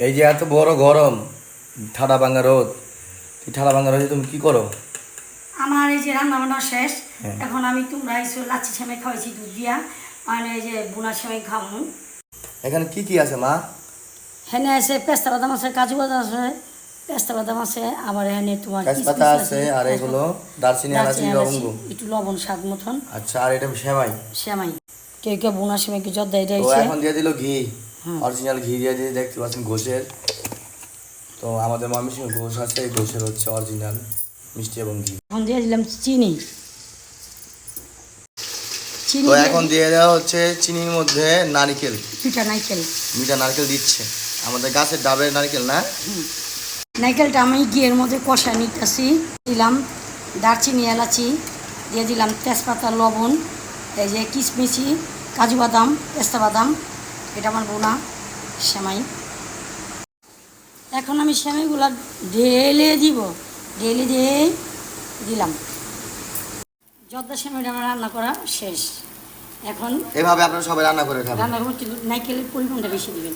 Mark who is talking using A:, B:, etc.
A: এই যে এত বড় গরম, ঠাডা ভাঙা রোদ, এই ঠাডা ভাঙা রোদে তুমি কি করো?
B: আমার এই যে রান্না বান্না শেষ।
A: হ্যাঁ।
B: এখন আমি তোমরা এসে লাচ্ছি সেমাই খাওয়াইছি দুধ দিয়া, মানে এই যে বুনা সেমাই খামু।
A: এখানে কি কি আছে মা?
B: এখানে আছে পেস্তা বাদাম আছে, কাজু বাদাম আছে, পেস্তা বাদাম আছে, আবার এখানে তোমার
A: তেজপাতা
B: কিশমিশ
A: আছে, আর এগুলো দারচিনি, এলাচি, লবঙ্গ।
B: একটু লবণ স্বাদ মতন।
A: আচ্ছা, আর এটা সেমাই।
B: সেমাই কেউ কেউ বুনা সেমাই কেউ জর্দা এটা
A: তো
B: এসে
A: এখন দিয়ে দিল ঘি,
B: হুম।
A: অরিজিনাল ঘি দিয়ে দিয়ে দেখতে পাচ্ছেন ঘোষের। তো আমাদের ময়মনসিংহ ঘোষ আছে, এই ঘোষের হচ্ছে অরিজিনাল মিষ্টি এবং ঘি।
B: এখন দিয়ে দিলাম চিনি। চিনি
A: তো এখন দিয়ে দেওয়া হচ্ছে চিনির মধ্যে নারকেল,
B: পিঠা নারকেল।
A: মিঠা নারকেল দিচ্ছে, আমাদের গাছের ডাবের নারকেল না?
B: নারকেলটা আমি ঘিয়ের মধ্যে কষা নিতেছি। দিলাম দারচিনি, এলাচি, দিয়ে দিলাম তেজপাতা, লবণ, এই যে কিশমিশি, কাজু বাদাম, পেস্তা বাদাম। এটা আমার বোনা সেমাই। এখন আমি সেমাইগুলো ঢেলে দিব, ঢেলে দিয়ে দিলাম। জর্দা সেমাইটা আমার রান্না করা শেষ। এখন
A: এভাবে আপনারা সবাই রান্না করে খাবেন।
B: রান্না করতে নারকেলের পরিমাণটা বেশি দিবেন।